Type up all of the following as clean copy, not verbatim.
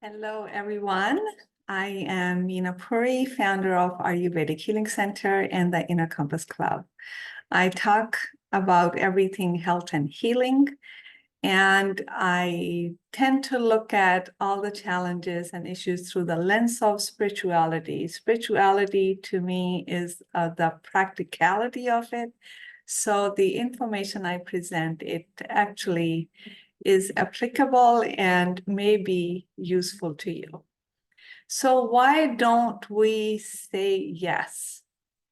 Hello, everyone. I am Meena Puri, founder of Ayurvedic Healing Center and the Inner Compass Club. I talk about everything health and healing, and I tend to look at all the challenges and issues through the lens of spirituality. Spirituality to me is the practicality of it. So the information I present, it actually is applicable and may be useful to you. So why don't we say yes?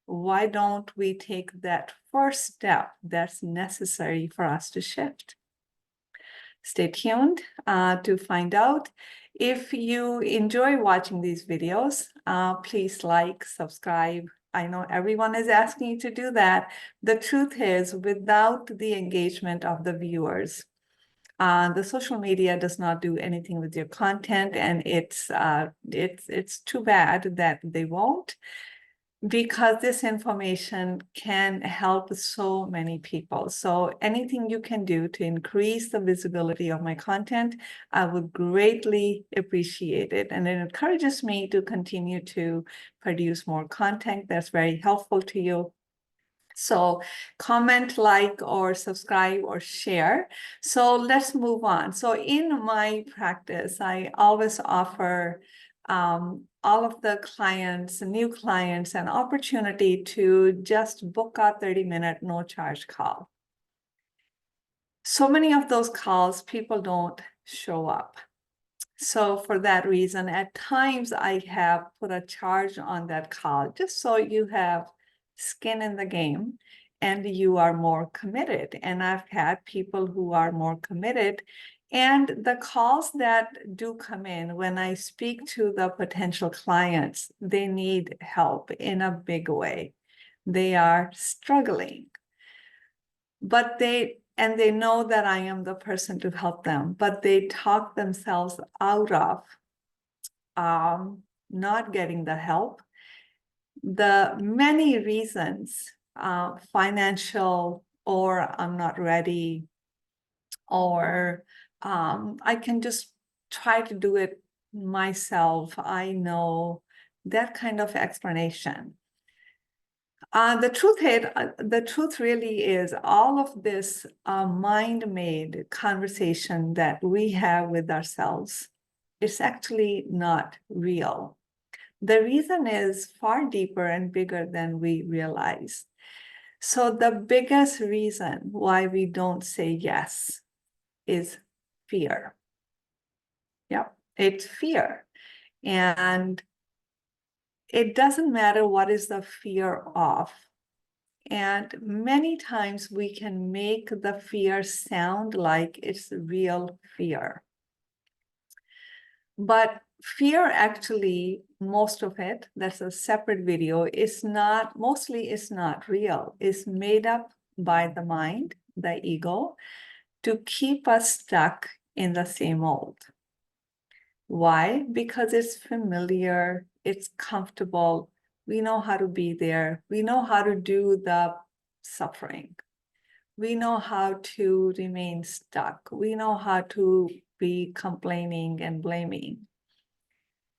Why don't we take that first step that's necessary for us to shift? Stay tuned to find out. If you enjoy watching these videos, please like, subscribe. I know everyone is asking you to do that. The truth is, without the engagement of the viewers, the social media does not do anything with your content, and it's too bad that they won't, because this information can help so many people. So anything you can do to increase the visibility of my content, I would greatly appreciate it. And it encourages me to continue to produce more content that's very helpful to you. So comment, like, or subscribe or share. So let's move on. So in my practice, I always offer all of the clients, new clients, an opportunity to just book a 30-minute no charge call. So many of those calls, people don't show up. So for that reason, at times I have put a charge on that call just so you have skin in the game and you are more committed. And I've had people who are more committed. And the calls that do come in, when I speak to the potential clients, they need help in a big way. They are struggling, but they know that I am the person to help them, but they talk themselves out of not getting the help. The many reasons, financial, or I'm not ready, or I can just try to do it myself. I know, that kind of explanation. The truth really is all of this mind-made conversation that we have with ourselves, it's actually not real. The reason is far deeper and bigger than we realize. So the biggest reason why we don't say yes is fear. Yep, it's fear. And it doesn't matter what is the fear of. And many times we can make the fear sound like it's real fear. But fear actually, most of it, that's a separate video, mostly is not real. It's made up by the mind, the ego, to keep us stuck in the same old. Why? Because it's familiar, it's comfortable, we know how to be there, we know how to do the suffering, we know how to remain stuck, we know how to be complaining and blaming,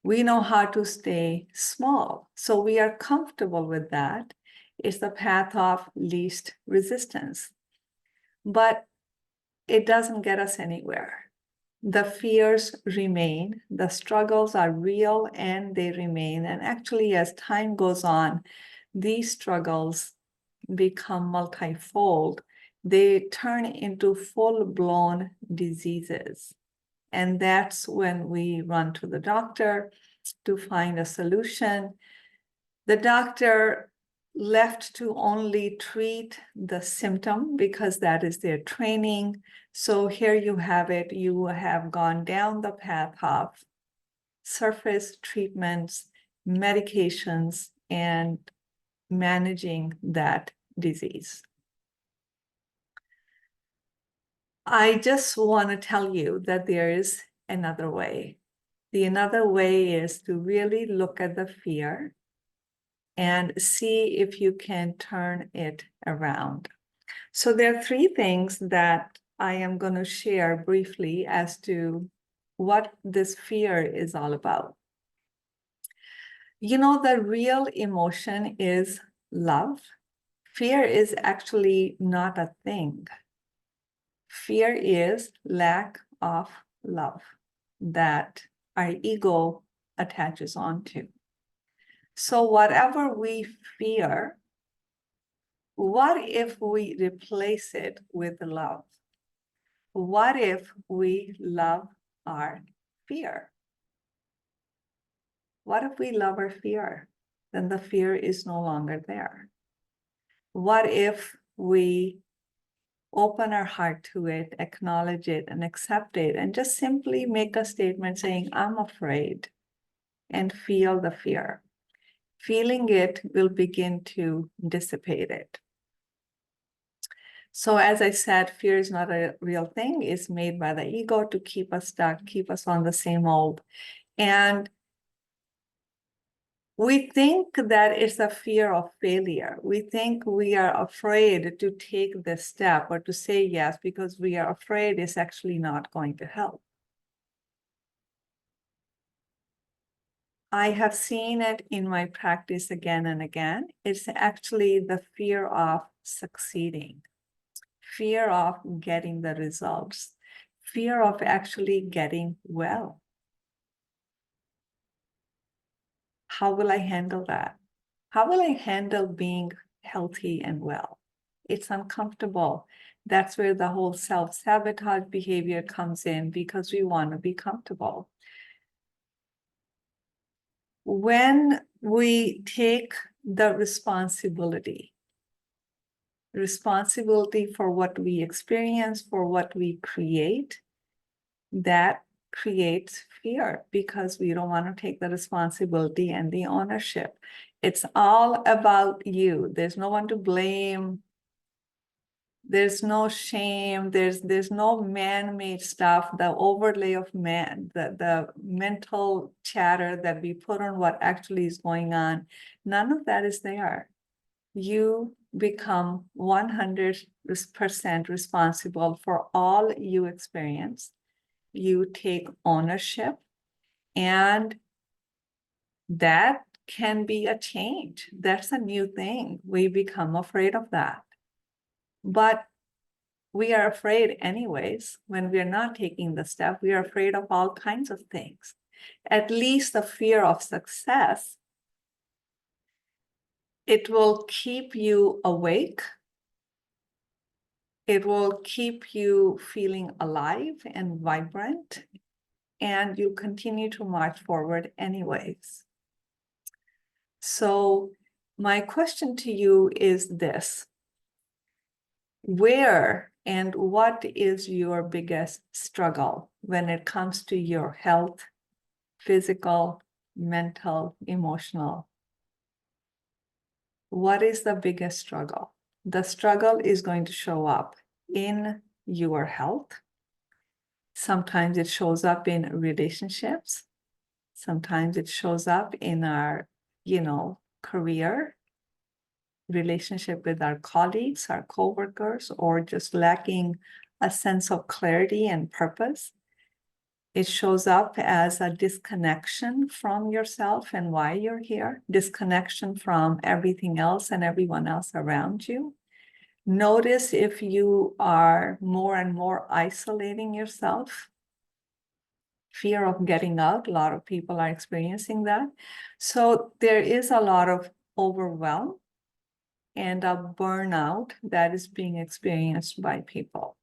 we know how to stay small. So we are comfortable with that. It's the path of least resistance. But it doesn't get us anywhere. The fears remain, the struggles are real, and they remain. And actually, as time goes on, these struggles become multifold. They turn into full-blown diseases. And that's when we run to the doctor to find a solution. The doctor left to only treat the symptom because that is their training. So here you have it. You have gone down the path of surface treatments, medications, and managing that disease. I just want to tell you that there is another way. The another way is to really look at the fear and see if you can turn it around. So there are three things that I am going to share briefly as to what this fear is all about. You know, the real emotion is love. Fear is actually not a thing. Fear is lack of love that our ego attaches onto. So whatever we fear, what if we replace it with love? What if we love our fear? What if we love our fear? Then the fear is no longer there. What if we open our heart to it, acknowledge it, and accept it, and just simply make a statement saying, I'm afraid, and feel the fear? Feeling it will begin to dissipate it. So as I said, fear is not a real thing. It's made by the ego to keep us stuck, keep us on the same old. And we think that it's a fear of failure. We think we are afraid to take this step or to say yes because we are afraid it's actually not going to help. I have seen it in my practice again and again. It's actually the fear of succeeding, fear of getting the results, fear of actually getting well. How will I handle that? How will I handle being healthy and well? It's uncomfortable. That's where the whole self-sabotage behavior comes in because we want to be comfortable. When we take the responsibility for what we experience, for what we create, that creates fear because we don't want to take the responsibility and the ownership. It's all about you. There's no one to blame. There's no shame. There's no man-made stuff, the overlay of man, the mental chatter that we put on what actually is going on. None of that is there. You become 100% responsible for all you experience. You take ownership, and that can be a change. That's a new thing. We become afraid of that. But we are afraid anyways. When we are not taking the step, we are afraid of all kinds of things. At least the fear of success, it will keep you awake. It will keep you feeling alive and vibrant, and you continue to march forward anyways. So my question to you is this: where and what is your biggest struggle when it comes to your health, physical, mental, emotional? What is the biggest struggle? The struggle is going to show up in your health. Sometimes it shows up in relationships. Sometimes it shows up in our, career, relationship with our colleagues, our coworkers, or just lacking a sense of clarity and purpose. It shows up as a disconnection from yourself and why you're here, disconnection from everything else and everyone else around you. Notice if you are more and more isolating yourself. Fear of getting out. A lot of people are experiencing that. So there is a lot of overwhelm and a burnout that is being experienced by people.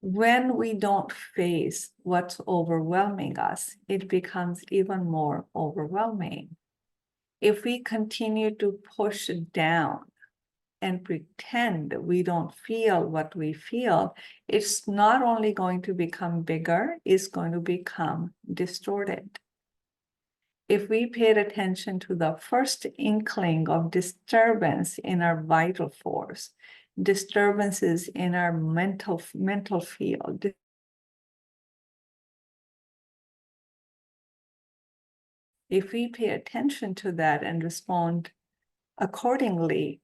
When we don't face what's overwhelming us, it becomes even more overwhelming. If we continue to push down and pretend we don't feel what we feel, it's not only going to become bigger, it's going to become distorted. If we paid attention to the first inkling of disturbance in our vital force, disturbances in our mental field, if we pay attention to that and respond accordingly,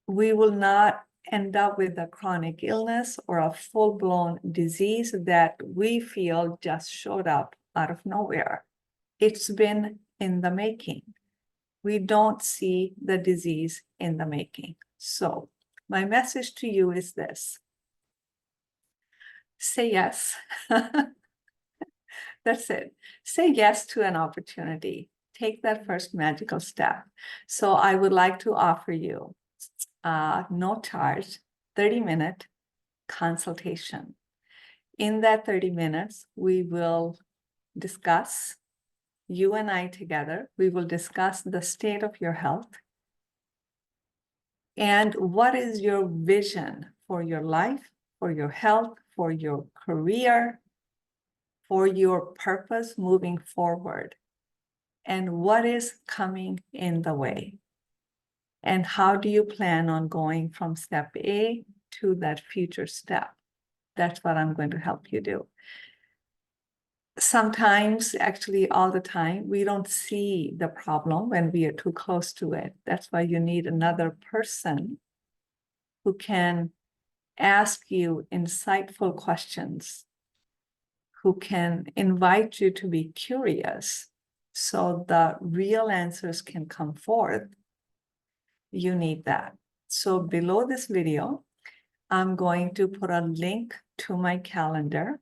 we will not end up with a chronic illness or a full-blown disease that we feel just showed up out of nowhere. It's been in the making. We don't see the disease in the making. So my message to you is this. Say yes. That's it. Say yes to an opportunity. Take that first magical step. So I would like to offer you no charge, 30-minute consultation. In that 30 minutes, we will discuss, you and I together, we will discuss the state of your health and what is your vision for your life, for your health, for your career, for your purpose moving forward, and what is coming in the way. And how do you plan on going from step A to that future step? That's what I'm going to help you do. Sometimes, actually all the time, we don't see the problem when we are too close to it. That's why you need another person who can ask you insightful questions, who can invite you to be curious so the real answers can come forth. You need that. So below this video, I'm going to put a link to my calendar.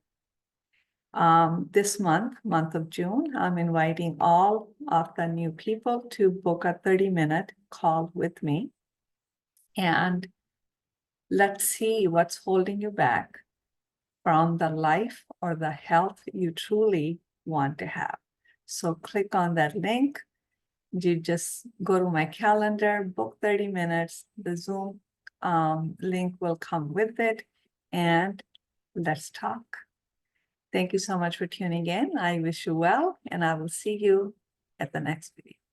This month of June, I'm inviting all of the new people to book a 30-minute call with me. And let's see what's holding you back from the life or the health you truly want to have. So click on that link. You just go to my calendar, book 30 minutes. The Zoom link will come with it, and let's talk. Thank you so much for tuning in. I wish you well, and I will see you at the next video.